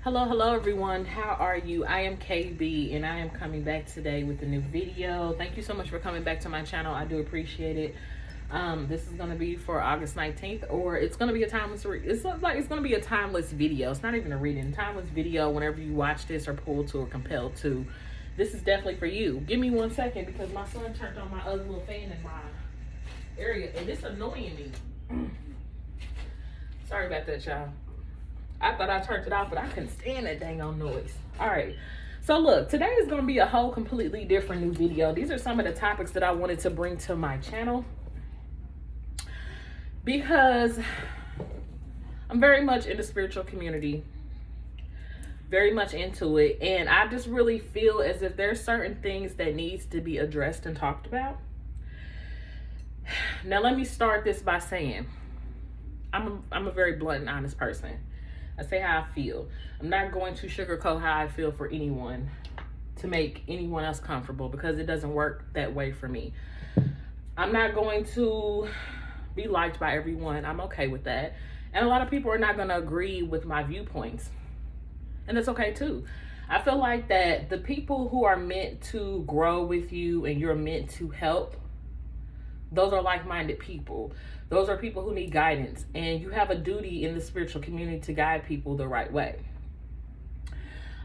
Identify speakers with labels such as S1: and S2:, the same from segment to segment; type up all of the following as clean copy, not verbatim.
S1: Hello everyone. How are you? I am KB and I am coming back today with a new video. Thank you so much for coming back to my channel. I do appreciate it. This is going to be for August 19th, or it's going to be a timeless it's going to be a timeless video. It's not even a reading. Timeless video whenever you watch this or pulled to or compelled to. This is definitely for you. Give me 1 second because my son turned on my other little fan in my area and it's annoying me. Sorry about that, y'all. I thought I turned it off, but I couldn't stand that dang on noise. All right. So look, today is going to be a whole completely different new video. These are some of the topics that I wanted to bring to my channel because I'm very much in the spiritual community, very much into it. And I just really feel as if there's certain things that needs to be addressed and talked about. Now, let me start this by saying I'm a very blunt and honest person. I say how I feel. I'm not going to sugarcoat how I feel for anyone to make anyone else comfortable because it doesn't work that way for me. I'm not going to be liked by everyone. I'm okay with that. And a lot of people are not going to agree with my viewpoints. And that's okay too. I feel like that the people who are meant to grow with you and you're meant to help, those are like-minded people. Those are people who need guidance, and you have a duty in the spiritual community to guide people the right way.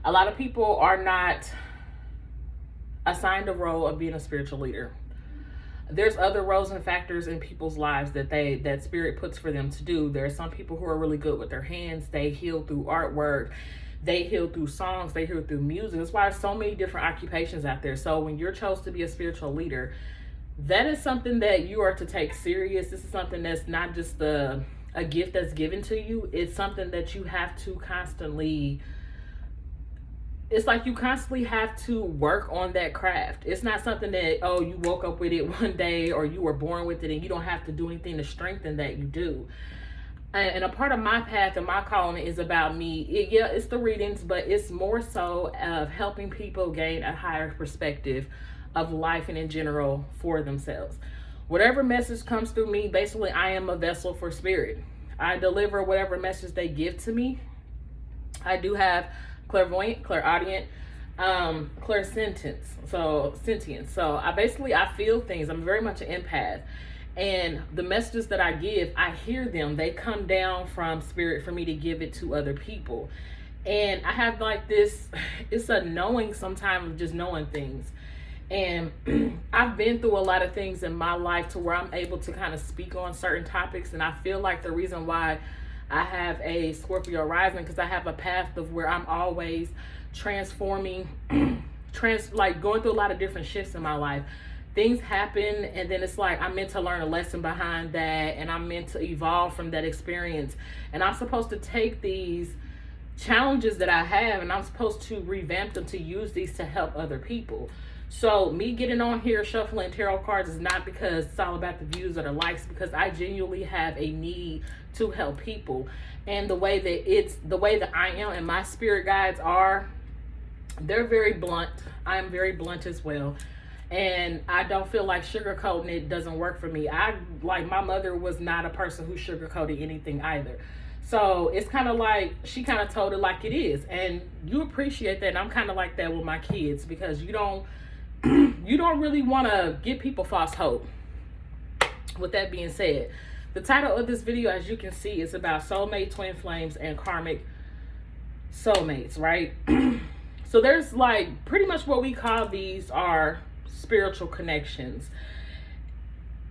S1: A lot of people are not assigned a role of being a spiritual leader. There's other roles and factors in people's lives that spirit puts for them to do. There are some people who are really good with their hands. They heal through artwork. They heal through songs. They heal through music. That's why there's so many different occupations out there. So when you're chosen to be a spiritual leader, that is something that you are to take serious. This is something that's not just a gift that's given to you. It's something that you have to constantly, it's like you constantly have to work on that craft. It's not something that, oh, you woke up with it one day or you were born with it and you don't have to do anything to strengthen that. You do. And a part of my path and my calling is about me. It's the readings, but it's more so of helping people gain a higher perspective of life and in general for themselves. Whatever message comes through me, basically I am a vessel for spirit. I deliver whatever message they give to me. I do have clairvoyant, clairaudient, clairsentience. So I feel things. I'm very much an empath. And the messages that I give, I hear them. They come down from spirit for me to give it to other people. And I have like this, it's a knowing sometimes, just knowing things. And I've been through a lot of things in my life to where I'm able to kind of speak on certain topics. And I feel like the reason why I have a Scorpio rising, because I have a path of where I'm always transforming, like going through a lot of different shifts in my life. Things happen and then it's like I'm meant to learn a lesson behind that, and I'm meant to evolve from that experience. And I'm supposed to take these challenges that I have and I'm supposed to revamp them to use these to help other people. So me getting on here shuffling tarot cards is not because it's all about the views or the likes, because I genuinely have a need to help people. And the way that I am and my spirit guides are, they're very blunt. I'm very blunt as well. And I don't feel like sugarcoating it doesn't work for me. Like my mother was not a person who sugarcoated anything either. So it's kind of like she kind of told it like it is. And you appreciate that. And I'm kind of like that with my kids, because you don't really want to give people false hope. With that being said, the title of this video, as you can see, is about soulmate, twin flames, and karmic soulmates, right? So there's like pretty much what we call these are spiritual connections.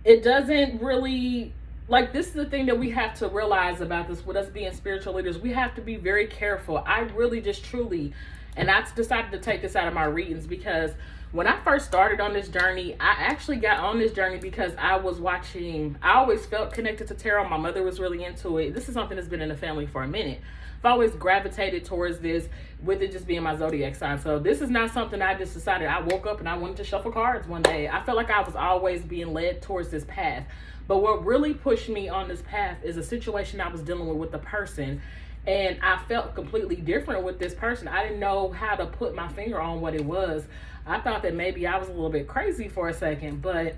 S1: It doesn't really, like, this is the thing that we have to realize about this with us being spiritual leaders. We have to be very careful. I really just truly, and I decided to take this out of my readings because when I first started on this journey, I actually got on this journey because I always felt connected to tarot. My mother was really into it. This is something that's been in the family for a minute. I've always gravitated towards this, with it just being my zodiac sign. So this is not something I just decided. I woke up and I wanted to shuffle cards one day. I felt like I was always being led towards this path. But what really pushed me on this path is a situation I was dealing with the person. And I felt completely different with this person. I didn't know how to put my finger on what it was. I thought that maybe I was a little bit crazy for a second, but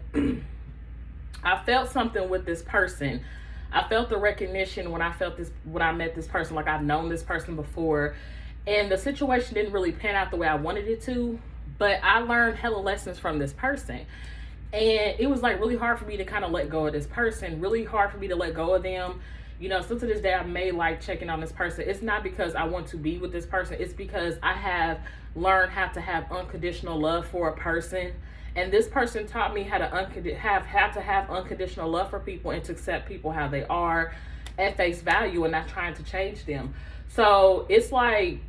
S1: I felt something with this person. I felt the recognition when I met this person, like I've known this person before. And the situation didn't really pan out the way I wanted it to, but I learned hella lessons from this person. And it was like really hard for me to kind of let go of this person, really hard for me to let go of them. You know, still to this day, I may like checking on this person. It's not because I want to be with this person. It's because I have learned how to have unconditional love for a person. And this person taught me how to have unconditional love for people and to accept people how they are at face value and not trying to change them. So it's like,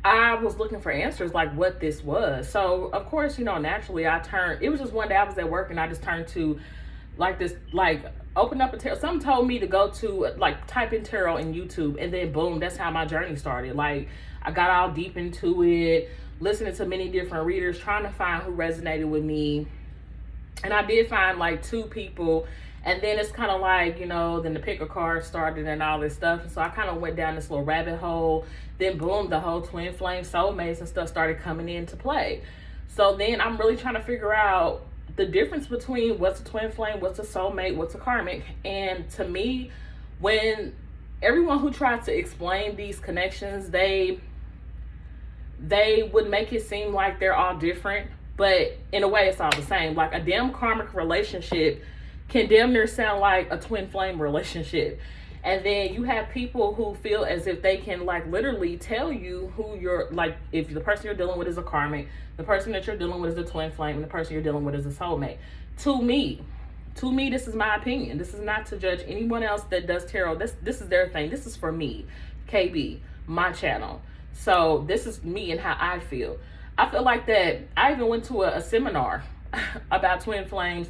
S1: I was looking for answers like what this was. So of course, you know, naturally it was just one day I was at work and I just turned to like this, like open up a tarot. Someone told me to go to like type in tarot in YouTube, and then boom, that's how my journey started. Like I got all deep into it, listening to many different readers, trying to find who resonated with me. And I did find like 2 people. And then it's kind of like, you know, then the pick a card started and all this stuff. And so I kind of went down this little rabbit hole. Then boom, the whole Twinflames, Soulmates and stuff started coming into play. So then I'm really trying to figure out the difference between what's a twin flame, what's a soulmate, what's a karmic. And to me, when everyone who tries to explain these connections, they would make it seem like they're all different. But in a way, it's all the same. Like a damn karmic relationship can damn near sound like a twin flame relationship. And then you have people who feel as if they can like literally tell you who you're, like if the person you're dealing with is a karmic, the person that you're dealing with is a twin flame, and the person you're dealing with is a soulmate. To me, this is my opinion. This is not to judge anyone else that does tarot. This is their thing. This is for me, KB, my channel. So this is me and how I feel. I feel like that I even went to a seminar about twin flames,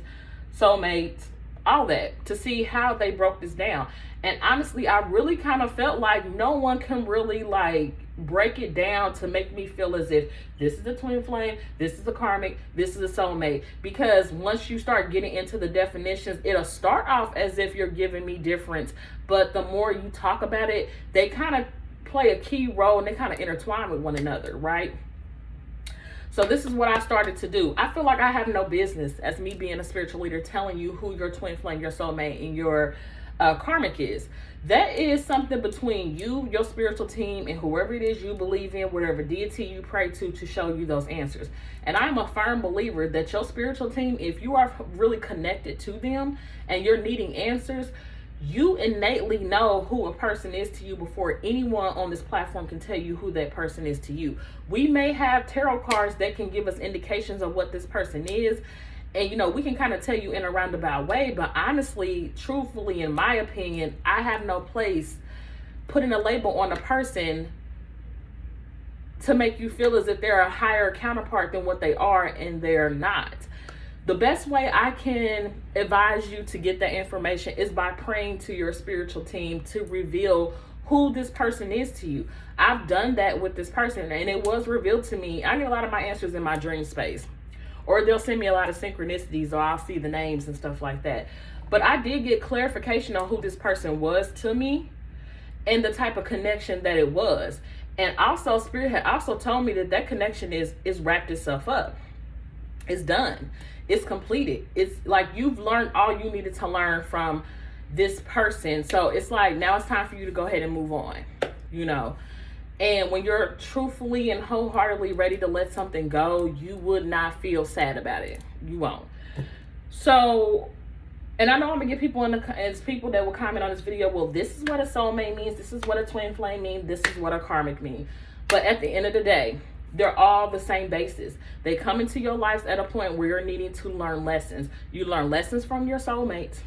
S1: soulmates, all that, to see how they broke this down. And honestly, I really kind of felt like no one can really like break it down to make me feel as if this is a twin flame, this is a karmic, this is a soulmate. Because once you start getting into the definitions, it'll start off as if you're giving me difference, but the more you talk about it, they kind of play a key role and they kind of intertwine with one another, right? So this is what I started to do. I feel like I have no business, as me being a spiritual leader, telling you who your twin flame, your soulmate, and your karmic is. That is something between you, your spiritual team, and whoever it is you believe in, whatever deity you pray to show you those answers. And I'm a firm believer that your spiritual team, if you are really connected to them and you're needing answers, you innately know who a person is to you before anyone on this platform can tell you who that person is to you. We may have tarot cards that can give us indications of what this person is, and you know, we can kind of tell you in a roundabout way, but honestly, truthfully, in my opinion, I have no place putting a label on a person to make you feel as if they're a higher counterpart than what they are, and they're not. The best way I can advise you to get that information is by praying to your spiritual team to reveal who this person is to you. I've done that with this person, and it was revealed to me. I get a lot of my answers in my dream space, or they'll send me a lot of synchronicities, or I'll see the names and stuff like that. But I did get clarification on who this person was to me and the type of connection that it was. And also, Spirit had also told me that connection is wrapped itself up. It's done. It's completed. It's like you've learned all you needed to learn from this person. So it's like, now it's time for you to go ahead and move on, you know. And when you're truthfully and wholeheartedly ready to let something go, you would not feel sad about it. You won't. So, and I know I'm gonna get people as people that will comment on this video, well, this is what a soulmate means, this is what a twin flame means, this is what a karmic means. But at the end of the day, they're all the same basis. They come into your lives at a point where you're needing to learn lessons. You learn lessons from your soulmates,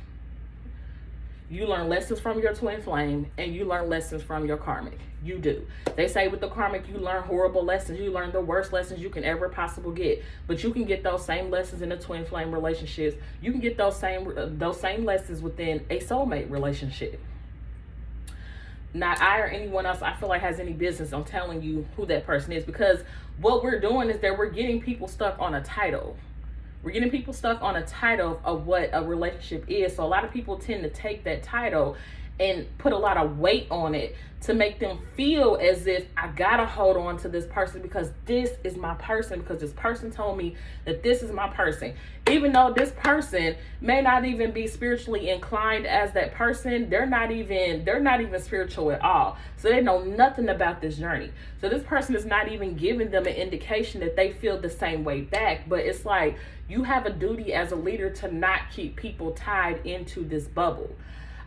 S1: you learn lessons from your twin flame, and you learn lessons from your karmic. You do. They say with the karmic, you learn horrible lessons. You learn the worst lessons you can ever possibly get. But you can get those same lessons in the twin flame relationships. You can get those same lessons within a soulmate relationship. Not I or anyone else I feel like has any business on telling you who that person is, because what we're doing is that we're getting people stuck on a title. We're getting people stuck on a title of what a relationship is. So a lot of people tend to take that title and put a lot of weight on it to make them feel as if I gotta hold on to this person because this is my person, because this person told me that this is my person. Even though this person may not even be spiritually inclined as that person, they're not even spiritual at all. So they know nothing about this journey. So this person is not even giving them an indication that they feel the same way back. But it's like, you have a duty as a leader to not keep people tied into this bubble.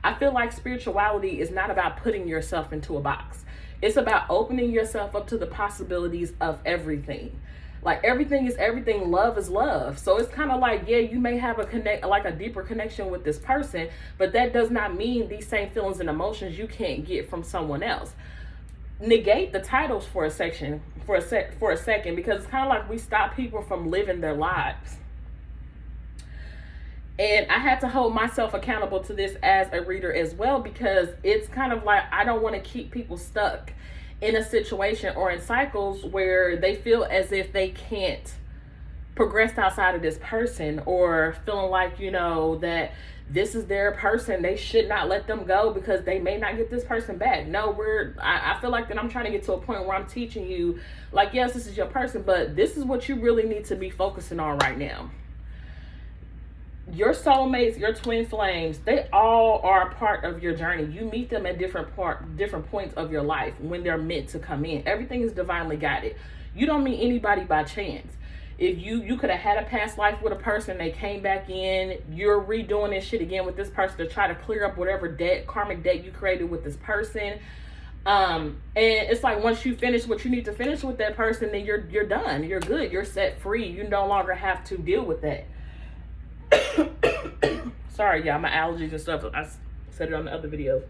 S1: I feel like spirituality is not about putting yourself into a box. It's about opening yourself up to the possibilities of everything. Like, everything is everything. Love is love. So it's kind of like, yeah, you may have a deeper connection with this person, but that does not mean these same feelings and emotions you can't get from someone else. Negate the titles for a second, because it's kind of like we stop people from living their lives. And I had to hold myself accountable to this as a reader as well, because it's kind of like, I don't want to keep people stuck in a situation or in cycles where they feel as if they can't progress outside of this person, or feeling like, that this is their person. They should not let them go because they may not get this person back. No, I feel like that I'm trying to get to a point where I'm teaching you, like, yes, this is your person, but this is what you really need to be focusing on right now. Your soulmates, your twin flames, they all are a part of your journey. You meet them at different points of your life when they're meant to come in. Everything is divinely guided. You don't meet anybody by chance. If you could have had a past life with a person, they came back in, you're redoing this shit again with this person to try to clear up whatever karmic debt you created with this person. And it's like, once you finish what you need to finish with that person, then you're done. You're good. You're set free. You no longer have to deal with that. Sorry, y'all, my allergies and stuff. I said it on the other videos.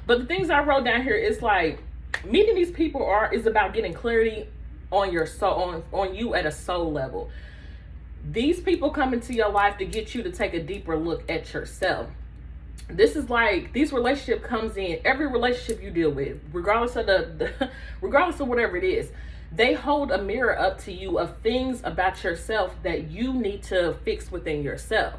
S1: But the things I wrote down here is like, meeting these people is about getting clarity on your soul, on you at a soul level. These people come into your life to get you to take a deeper look at yourself. This is like, these relationship comes in every relationship you deal with, regardless of regardless of whatever it is. They hold a mirror up to you of things about yourself that you need to fix within yourself.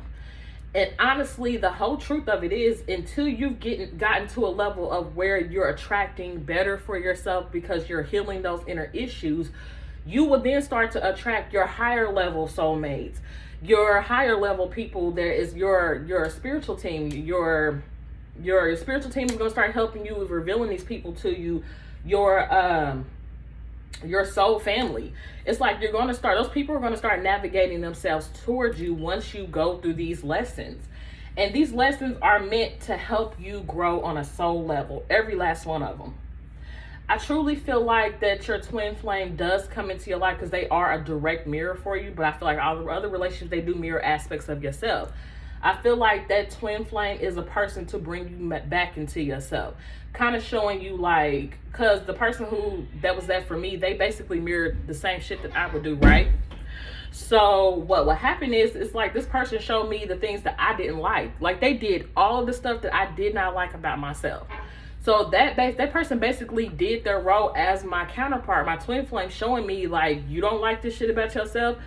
S1: And honestly, the whole truth of it is, until you've gotten to a level of where you're attracting better for yourself because you're healing those inner issues, you will then start to attract your higher level soulmates, your higher level people. There is your spiritual team. Your spiritual team is going to start helping you with revealing these people to you. Your soul family. It's like, those people are going to start navigating themselves towards you once you go through these lessons. And these lessons are meant to help you grow on a soul level, every last one of them. I truly feel like that your twin flame does come into your life because they are a direct mirror for you, but I feel like all the other relationships, they do mirror aspects of yourself. I feel like that twin flame is a person to bring you back into yourself, kind of showing you, like, because the person that was that for me, they basically mirrored the same shit that I would do, right? So what happened is, it's like this person showed me the things that I didn't like. Like, they did all of the stuff that I did not like about myself. So that person basically did their role as my counterpart, my twin flame, showing me, like, you don't like this shit about yourself.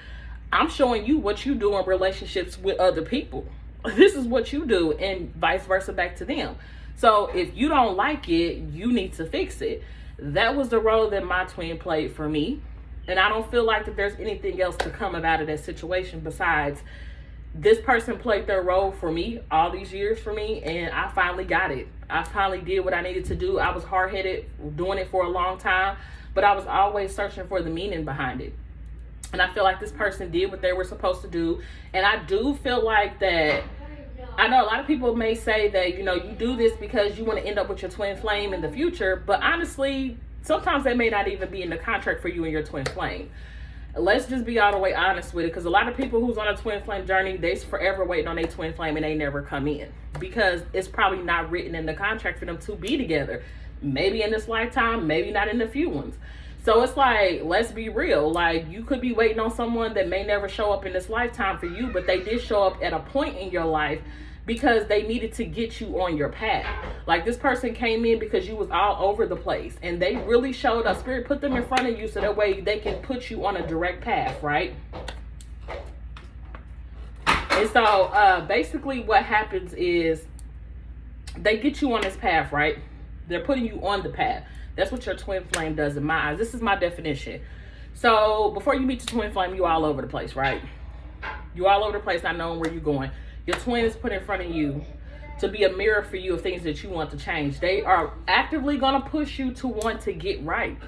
S1: I'm showing you what you do in relationships with other people. This is what you do, and vice versa back to them. So if you don't like it, you need to fix it. That was the role that my twin played for me. And I don't feel like that there's anything else to come about of that situation besides this person played their role for me all these years for me, and I finally got it. I finally did what I needed to do. I was hard-headed, doing it for a long time, but I was always searching for the meaning behind it. And I feel like this person did what they were supposed to do. And I do feel like that, I know a lot of people may say that, you do this because you want to end up with your twin flame in the future. But honestly, sometimes they may not even be in the contract for you and your twin flame. Let's just be all the way honest with it. Because a lot of people who's on a twin flame journey, they's forever waiting on their twin flame and they never come in. Because it's probably not written in the contract for them to be together. Maybe in this lifetime, maybe not in the few ones. So it's like, let's be real. Like, you could be waiting on someone that may never show up in this lifetime for you, but they did show up at a point in your life because they needed to get you on your path. Like, this person came in because you was all over the place, and they really showed up. Spirit put them in front of you so that way they can put you on a direct path, right? And so basically what happens is they get you on this path, right? They're putting you on the path. That's what your twin flame does in my eyes. This is my definition. So before you meet your twin flame, you all over the place, right? You all over the place, not knowing where you're going. Your twin is put in front of you to be a mirror for you of things that you want to change. They are actively going to push you to want to get right.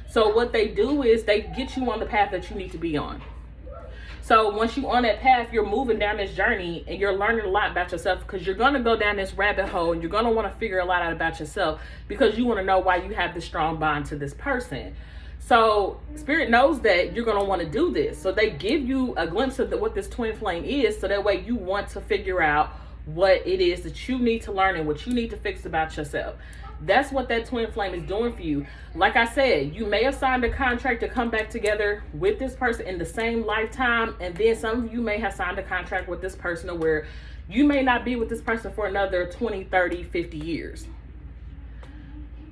S1: So what they do is they get you on the path that you need to be on. So once you're on that path, you're moving down this journey and you're learning a lot about yourself, because you're going to go down this rabbit hole and you're going to want to figure a lot out about yourself, because you want to know why you have this strong bond to this person. So Spirit knows that you're going to want to do this. So they give you a glimpse of what this twin flame is, so that way you want to figure out what it is that you need to learn and what you need to fix about yourself. That's what that twin flame is doing for you. Like I said, you may have signed a contract to come back together with this person in the same lifetime, and then some of you may have signed a contract with this person where you may not be with this person for another 20, 30, 50 years.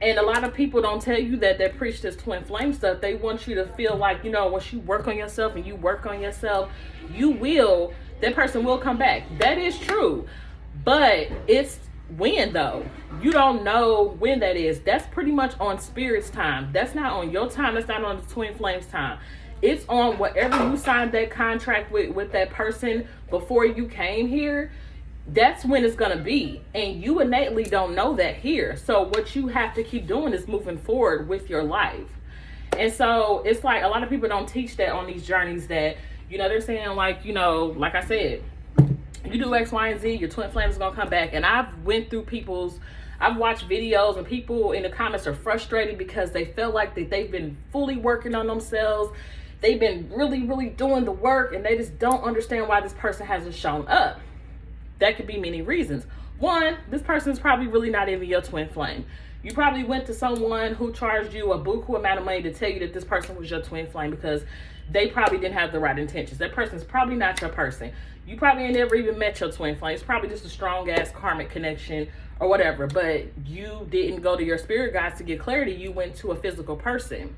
S1: And a lot of people don't tell you that preach this twin flame stuff. They want you to feel like, you know, once you work on yourself and you work on yourself, that person will come back. That is true. But it's when, though? You don't know when that is. That's pretty much on Spirit's time. That's not on your time. That's not on the twin flame's time. It's on whatever you signed that contract with that person before you came here. That's when it's going to be. And you innately don't know that here. So what you have to keep doing is moving forward with your life. And so it's like a lot of people don't teach that on these journeys, that, you know, they're saying like, you know, like I said, you do X, Y, and Z, your twin flame is going to come back. And I've watched videos and people in the comments are frustrated because they feel like that they've been fully working on themselves. They've been really, really doing the work, and they just don't understand why this person hasn't shown up. That could be many reasons. One, this person is probably really not even your twin flame. You probably went to someone who charged you a buku amount of money to tell you that this person was your twin flame, because they probably didn't have the right intentions. That person's probably not your person. You probably ain't never even met your twin flame. It's probably just a strong ass karmic connection or whatever, but you didn't go to your spirit guides to get clarity. You went to a physical person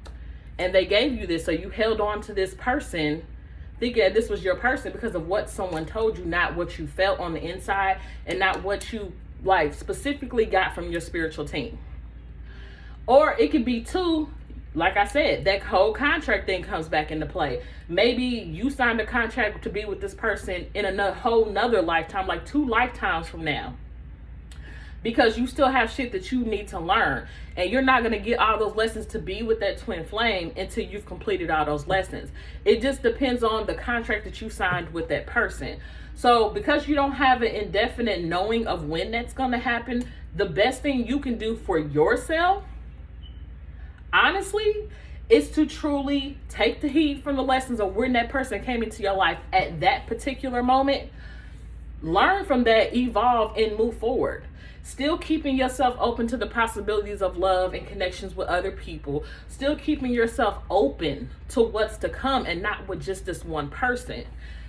S1: and they gave you this. So you held on to this person thinking that this was your person because of what someone told you, not what you felt on the inside, and not what you like specifically got from your spiritual team. Or it could be two, like I said, that whole contract thing comes back into play. Maybe you signed a contract to be with this person in a whole nother lifetime, like 2 lifetimes from now, because you still have shit that you need to learn, and you're not going to get all those lessons to be with that twin flame until you've completed all those lessons. It just depends on the contract that you signed with that person. So because you don't have an indefinite knowing of when that's going to happen, the best thing you can do for yourself, honestly, is to truly take the heat from the lessons of when that person came into your life at that particular moment. Learn from that, evolve, and move forward. Still keeping yourself open to the possibilities of love and connections with other people. Still keeping yourself open to what's to come, and not with just this one person.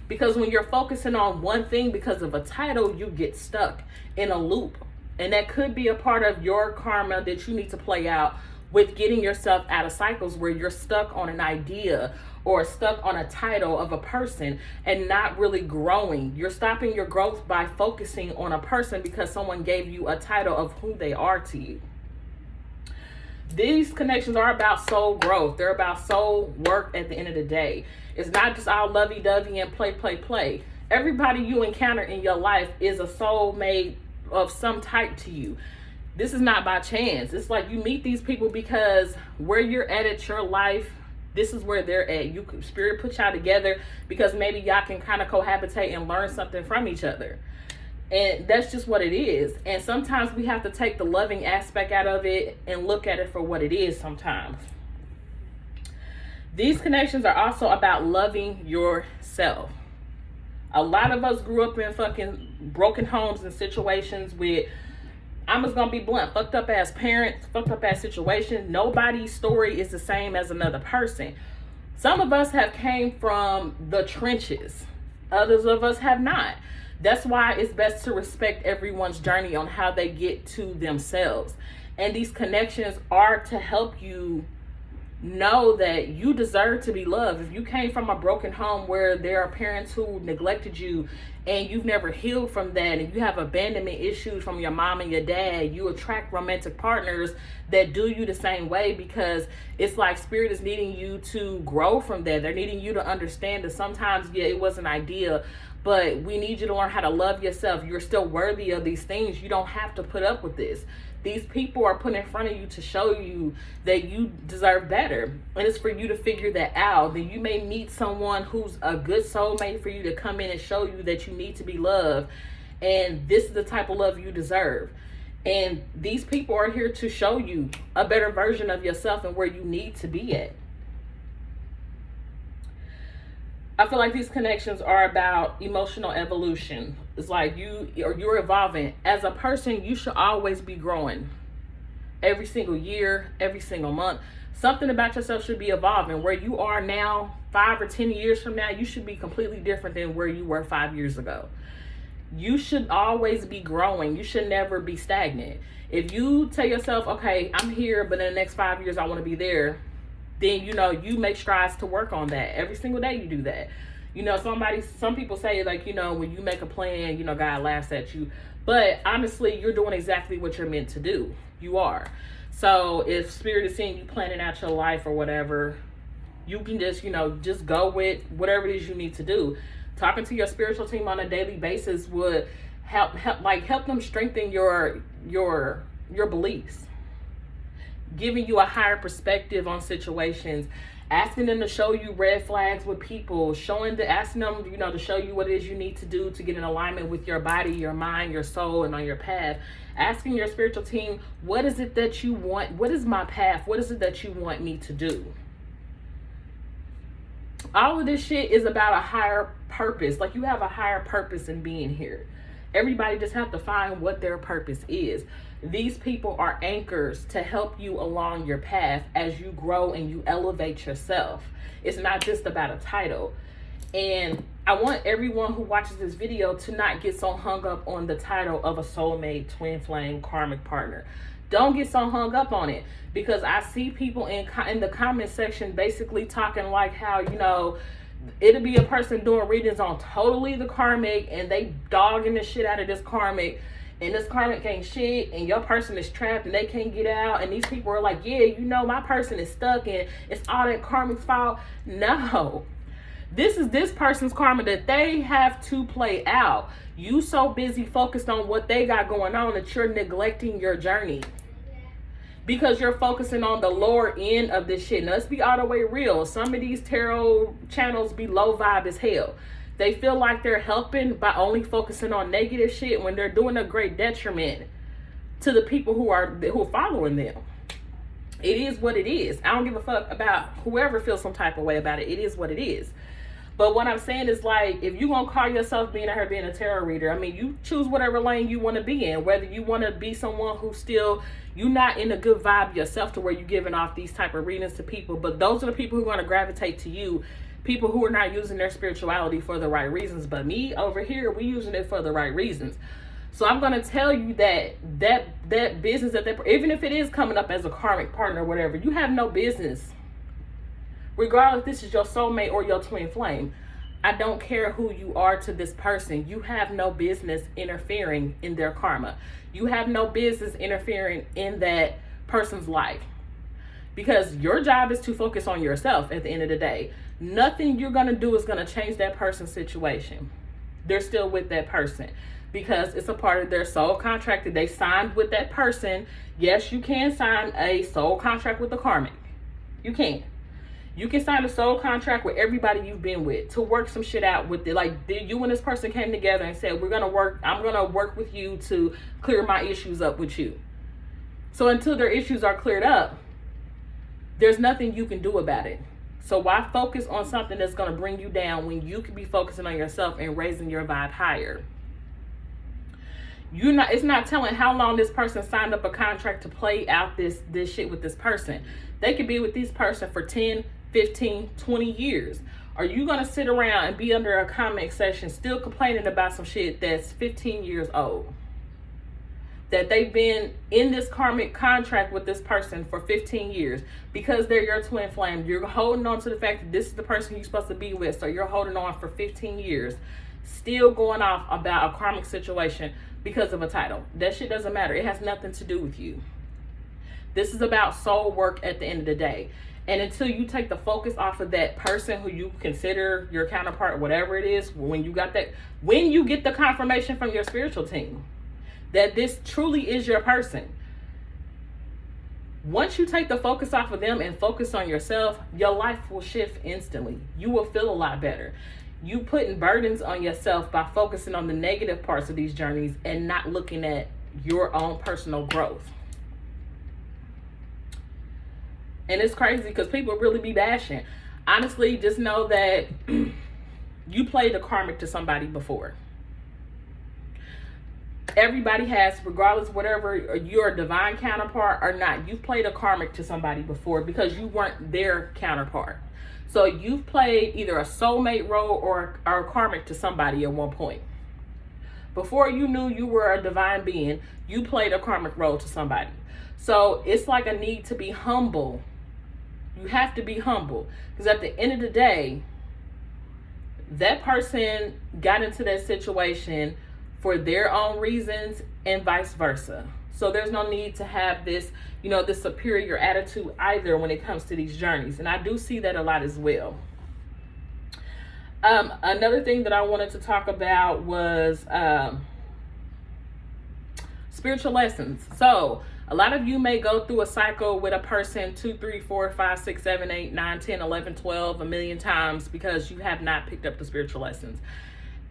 S1: Because when you're focusing on one thing because of a title, you get stuck in a loop. And that could be a part of your karma that you need to play out with getting yourself out of cycles where you're stuck on an idea or stuck on a title of a person and not really growing. You're stopping your growth by focusing on a person because someone gave you a title of who they are to you. These connections are about soul growth. They're about soul work at the end of the day. It's not just all lovey-dovey and play. Everybody you encounter in your life is a soulmate of some type to you. This is not by chance. It's like you meet these people because where you're at your life, this is where they're at. Spirit put y'all together because maybe y'all can kind of cohabitate and learn something from each other. And that's just what it is. And sometimes we have to take the loving aspect out of it and look at it for what it is sometimes. These connections are also about loving yourself. A lot of us grew up in fucking broken homes and situations with, I'm just gonna be blunt, fucked up ass parents, fucked up ass situation. Nobody's story is the same as another person. Some of us have came from the trenches. Others of us have not. That's why it's best to respect everyone's journey on how they get to themselves. And these connections are to help you know that you deserve to be loved. If you came from a broken home where there are parents who neglected you and you've never healed from that, and you have abandonment issues from your mom and your dad, you attract romantic partners that do you the same way, because it's like spirit is needing you to grow from that. They're needing you to understand that sometimes, yeah, it wasn't ideal, but we need you to learn how to love yourself. You're still worthy of these things. You don't have to put up with this. These people are put in front of you to show you that you deserve better. And it's for you to figure that out. Then you may meet someone who's a good soulmate for you to come in and show you that you need to be loved. And this is the type of love you deserve. And these people are here to show you a better version of yourself and where you need to be at. I feel like these connections are about emotional evolution. It's like you're evolving. As a person, you should always be growing. Every single year, every single month. Something about yourself should be evolving. Where you are now, 5 or 10 years from now, you should be completely different than where you were 5 years ago. You should always be growing. You should never be stagnant. If you tell yourself, okay, I'm here, but in the next 5 years, I want to be there, then, you make strides to work on that. Every single day you do that. Some people say, like, when you make a plan, God laughs at you. But honestly, you're doing exactly what you're meant to do. You are. So if spirit is seeing you planning out your life or whatever, you can just, just go with whatever it is you need to do. Talking to your spiritual team on a daily basis would help them strengthen your beliefs. Giving you a higher perspective on situations, asking them to show you red flags with people, asking them, to show you what it is you need to do to get in alignment with your body, your mind, your soul, and on your path. Asking your spiritual team, what is it that you want? What is my path? What is it that you want me to do? All of this shit is about a higher purpose. Like, you have a higher purpose in being here. Everybody just have to find what their purpose is. These people are anchors to help you along your path as you grow and you elevate yourself. It's not just about a title. And I want everyone who watches this video to not get so hung up on the title of a soulmate, twin flame, karmic partner. Don't get so hung up on it, because I see people in the comment section basically talking like how, it'll be a person doing readings on totally the karmic, and they dogging the shit out of this karmic, and this karmic ain't shit, and your person is trapped and they can't get out, and these people are like, yeah, my person is stuck and it's all that karmic's fault. No. This is this person's karma that they have to play out. You so busy focused on what they got going on that you're neglecting your journey. Because you're focusing on the lower end of this shit. Now, let's be all the way real. Some of these tarot channels be low vibe as hell. They feel like they're helping by only focusing on negative shit when they're doing a great detriment to the people who are following them. It is what it is. I don't give a fuck about whoever feels some type of way about it. It is what it is. But what I'm saying is, like, if you gonna call yourself being a tarot reader, you choose whatever lane you want to be in. Whether you want to be someone who still, you're not in a good vibe yourself to where you're giving off these type of readings to people. But those are the people who are going to gravitate to you. People who are not using their spirituality for the right reasons. But me over here, we using it for the right reasons. So I'm going to tell you that business even if it is coming up as a karmic partner or whatever, you have no business. Regardless if this is your soulmate or your twin flame, I don't care who you are to this person. You have no business interfering in their karma. You have no business interfering in that person's life. Because your job is to focus on yourself at the end of the day. Nothing you're going to do is going to change that person's situation. They're still with that person. Because it's a part of their soul contract that they signed with that person. Yes, you can sign a soul contract with a karmic. You can. You can sign a soul contract with everybody you've been with to work some shit out with it. Like, you and this person came together and said, I'm going to work with you to clear my issues up with you. So until their issues are cleared up, there's nothing you can do about it. So why focus on something that's going to bring you down when you could be focusing on yourself and raising your vibe higher? It's not telling how long this person signed up a contract to play out this shit with this person. They could be with this person for 10, 15, 20 years. Are you going to sit around and be under a comment section still complaining about some shit that's 15 years old? that they've been in this karmic contract with this person for 15 years because they're your twin flame. You're holding on to the fact that this is the person you're supposed to be with. So you're holding on for 15 years, still going off about a karmic situation because of a title. That shit doesn't matter. It has nothing to do with you. This is about soul work at the end of the day. And until you take the focus off of that person who you consider your counterpart, whatever it is, when you get the confirmation from your spiritual team that this truly is your person, once you take the focus off of them and focus on yourself, your life will shift instantly. You will feel a lot better. You putting burdens on yourself by focusing on the negative parts of these journeys and not looking at your own personal growth. And it's crazy because people really be bashing. Honestly, just know that you played a karmic to somebody before. Everybody has, regardless of whatever you're a divine counterpart or not, you've played a karmic to somebody before because you weren't their counterpart. So you've played either a soulmate role or a karmic to somebody at one point. Before you knew you were a divine being, you played a karmic role to somebody. So it's like a need to be humble. You have to be humble because at the end of the day, that person got into that situation for their own reasons and vice versa. So there's no need to have this, this superior attitude either when it comes to these journeys. And I do see that a lot as well. Another thing that I wanted to talk about was spiritual lessons. So a lot of you may go through a cycle with a person 2, 3, 4, 5, 6, 7, 8, 9, 10, 11, 12, a million times because you have not picked up the spiritual lessons.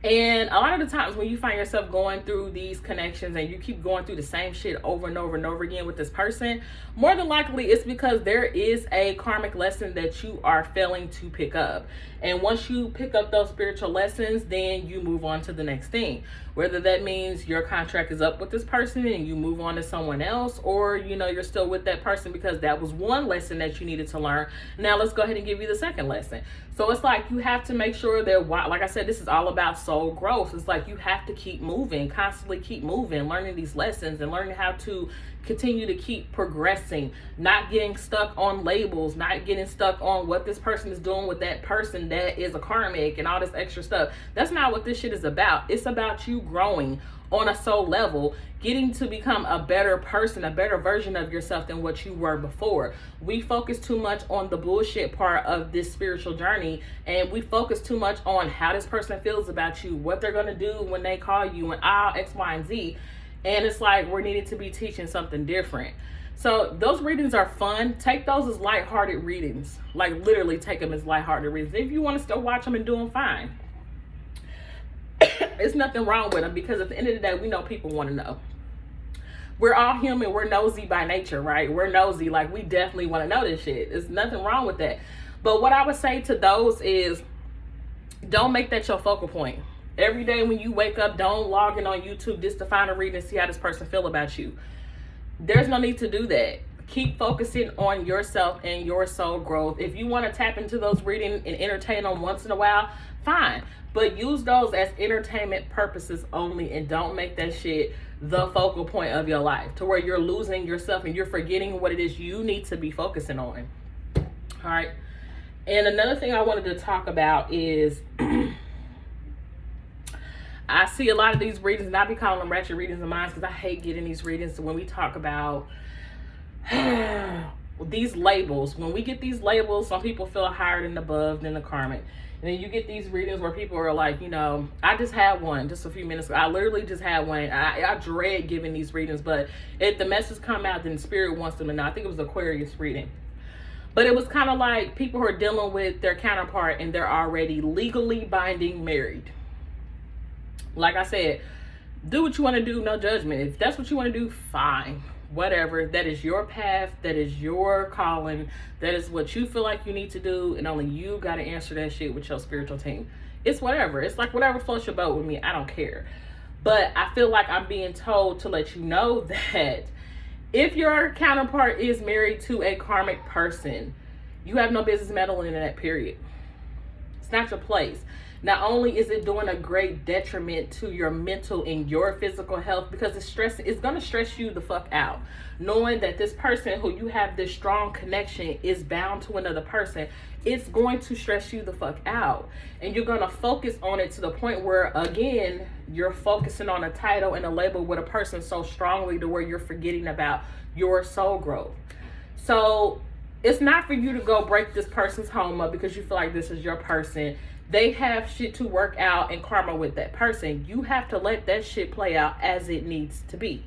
S1: And a lot of the times when you find yourself going through these connections and you keep going through the same shit over and over and over again with this person, more than likely it's because there is a karmic lesson that you are failing to pick up. And once you pick up those spiritual lessons, then you move on to the next thing. Whether that means your contract is up with this person and you move on to someone else, or you're still with that person because that was one lesson that you needed to learn. Now let's go ahead and give you the second lesson. So it's like you have to make sure that, like I said, this is all about soul growth. It's like you have to keep moving, constantly keep moving, learning these lessons and learning how to continue to keep progressing, not getting stuck on labels, not getting stuck on what this person is doing with that person that is a karmic and all this extra stuff. That's not what this shit is about. It's about you growing on a soul level, getting to become a better person, a better version of yourself than what you were before. We focus too much on the bullshit part of this spiritual journey, and we focus too much on how this person feels about you, what they're going to do when they call you, and all X, Y, and Z. And it's like we're needed to be teaching something different. So those readings are fun. Take those as lighthearted readings. Like literally take them as lighthearted readings. If you want to still watch them and do them, fine. It's nothing wrong with them because at the end of the day, we know people want to know. We're all human. We're nosy by nature, right? We're nosy. Like we definitely want to know this shit. There's nothing wrong with that. But what I would say to those is don't make that your focal point. Every day when you wake up, don't log in on YouTube just to find a reading and see how this person feel about you. There's no need to do that. Keep focusing on yourself and your soul growth. If you want to tap into those readings and entertain them once in a while, fine. But use those as entertainment purposes only and don't make that shit the focal point of your life to where you're losing yourself and you're forgetting what it is you need to be focusing on. All right. And another thing I wanted to talk about is I see a lot of these readings, and I be calling them ratchet readings of mine because I hate getting these readings when we talk about these labels. When we get these labels, some people feel higher than above than the karmic. And then you get these readings where people are like, I just had one just a few minutes ago. I literally just had one. I dread giving these readings, but if the message come out, then Spirit wants them to know. I think it was Aquarius reading. But it was kind of like people who are dealing with their counterpart and they're already legally binding married. Like I said, do what you want to do, no judgment. If that's what you want to do, fine. Whatever. That is your path. That is your calling. That is what you feel like you need to do. And only you got to answer that shit with your spiritual team. It's whatever. It's like whatever floats your boat with me. I don't care. But I feel like I'm being told to let you know that if your counterpart is married to a karmic person, you have no business meddling in that period. It's not your place. Not only is it doing a great detriment to your mental and your physical health, because it's going to stress you the fuck out. Knowing that this person who you have this strong connection is bound to another person, it's going to stress you the fuck out. And you're going to focus on it to the point where, again, you're focusing on a title and a label with a person so strongly to where you're forgetting about your soul growth. So it's not for you to go break this person's home up because you feel like this is your person. They have shit to work out and karma with that person. You have to let that shit play out as it needs to be.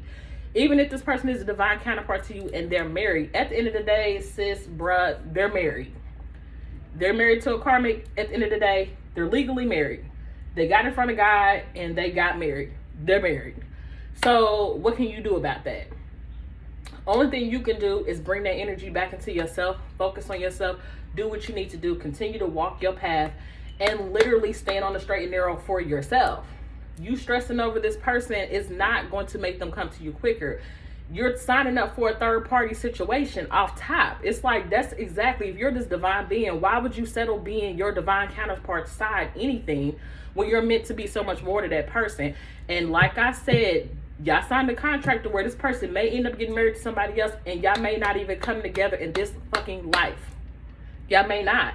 S1: Even if this person is a divine counterpart to you and they're married, at the end of the day, sis, bruh, they're married. They're married to a karmic. At the end of the day, they're legally married. They got in front of God and they got married. They're married. So what can you do about that? Only thing you can do is bring that energy back into yourself. Focus on yourself. Do what you need to do. Continue to walk your path. And literally stand on the straight and narrow for yourself. You stressing over this person is not going to make them come to you quicker. You're signing up for a third party situation off top. It's like, that's exactly, if you're this divine being, why would you settle being your divine counterpart's side anything when you're meant to be so much more to that person? And like I said, y'all signed a contract to where this person may end up getting married to somebody else, and y'all may not even come together in this fucking life. Y'all may not.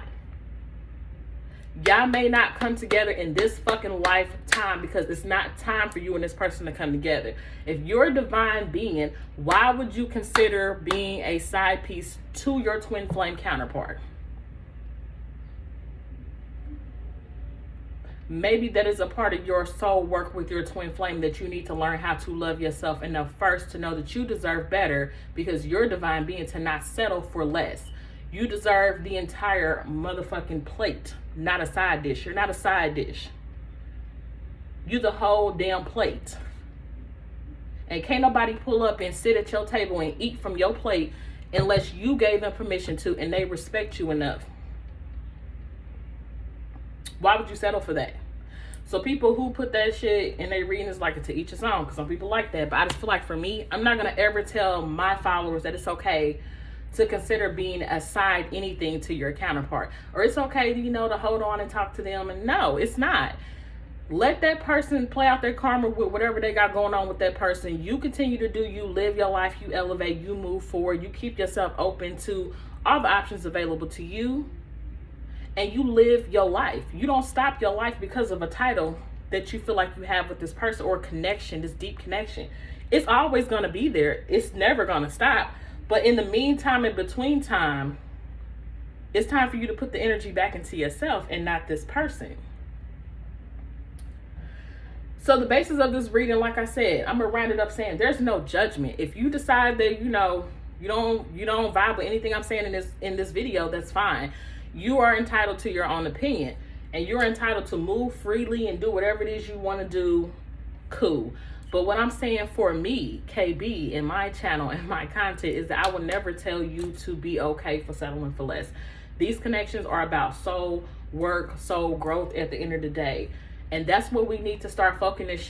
S1: Y'all may not come together in this fucking lifetime because it's not time for you and this person to come together. If you're a divine being, why would you consider being a side piece to your twin flame counterpart? Maybe that is a part of your soul work with your twin flame, that you need to learn how to love yourself enough first to know that you deserve better, because you're a divine being, to not settle for less. You deserve the entire motherfucking plate, not a side dish. You're not a side dish. You the whole damn plate. And can't nobody pull up and sit at your table and eat from your plate unless you gave them permission to and they respect you enough. Why would you settle for that? So people who put that shit in their reading is like, to each his own, because some people like that. But I just feel like, for me, I'm not going to ever tell my followers that it's okay to consider being a side anything to your counterpart, or it's okay, you know, to hold on and talk to them. And no, it's not. Let that person play out their karma with whatever they got going on with that person. You continue to do you, live your life, you elevate, you move forward, you keep yourself open to all the options available to you, and you live your life. You don't stop your life because of a title that you feel like you have with this person, or connection, this deep connection. It's always going to be there. It's never going to stop. But in the meantime, in between time, it's time for you to put the energy back into yourself and not this person. So the basis of this reading, like I said, I'm gonna round it up saying there's no judgment. If you decide that, you know, you don't vibe with anything I'm saying in this video, that's fine. You are entitled to your own opinion, and you're entitled to move freely and do whatever it is you want to do. Cool. But what I'm saying for me, KB, and my channel and my content, is that I will never tell you to be okay for settling for less. These connections are about soul work, soul growth at the end of the day. And that's what we need to start focusing this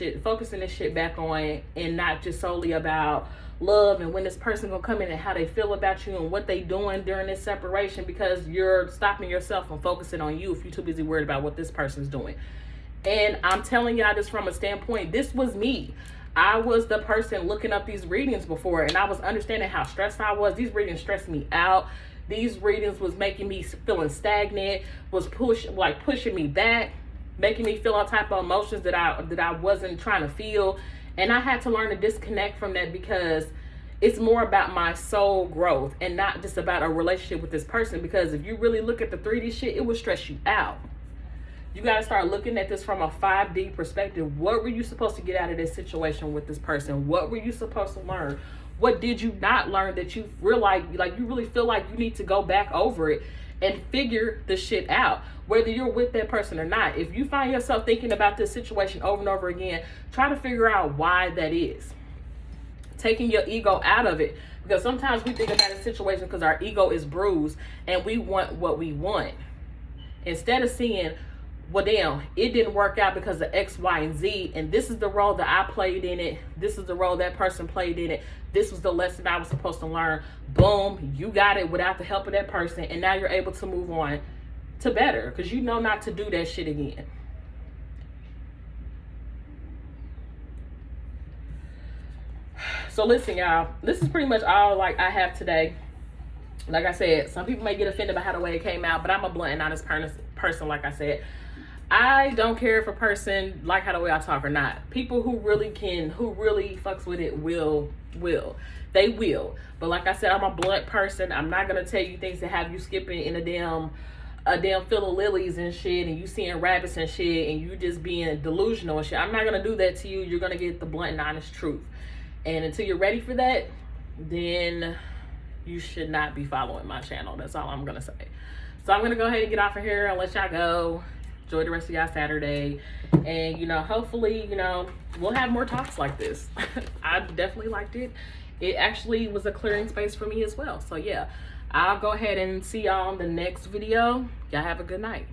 S1: shit back on, and not just solely about love and when this person gonna come in and how they feel about you and what they doing during this separation, because you're stopping yourself from focusing on you if you're too busy worried about what this person's doing. And I'm telling y'all this from a standpoint, this was me. I was the person looking up these readings before, and I was understanding how stressed I was. These readings stressed me out. These readings was making me feeling stagnant, was pushing me back, making me feel all type of emotions that I wasn't trying to feel. And I had to learn to disconnect from that, because it's more about my soul growth and not just about a relationship with this person. Because if you really look at the 3D shit, it will stress you out. You got to start looking at this from a 5D perspective. What were you supposed to get out of this situation with this person? What were you supposed to learn? What did you not learn that you realize, like you really feel like you need to go back over it and figure the shit out, whether you're with that person or not? If you find yourself thinking about this situation over and over again, try to figure out why that is. Taking your ego out of it, because sometimes we think about a situation because our ego is bruised and we want what we want, instead of seeing, well, damn, it didn't work out because of X, Y, and Z, and this is the role that I played in it. This is the role that person played in it. This was the lesson I was supposed to learn. Boom, you got it without the help of that person, and now you're able to move on to better, because you know not to do that shit again. So listen, y'all, this is pretty much all like I have today. Like I said, some people may get offended by how the way it came out, but I'm a blunt and honest person. Like I said, I don't care if a person like how the way I talk or not. People who really fucks with it will. They will. But like I said, I'm a blunt person. I'm not gonna tell you things that have you skipping in a damn field of lilies and shit, and you seeing rabbits and shit, and you just being delusional and shit. I'm not gonna do that to you. You're gonna get the blunt and honest truth. And until you're ready for that, then you should not be following my channel. That's all I'm gonna say. So I'm gonna go ahead and get off of here and let y'all go. Enjoy the rest of y'all Saturday. And, you know, hopefully, you know, we'll have more talks like this. I definitely liked it. It actually was a clearing space for me as well. So, yeah, I'll go ahead and see y'all on the next video. Y'all have a good night.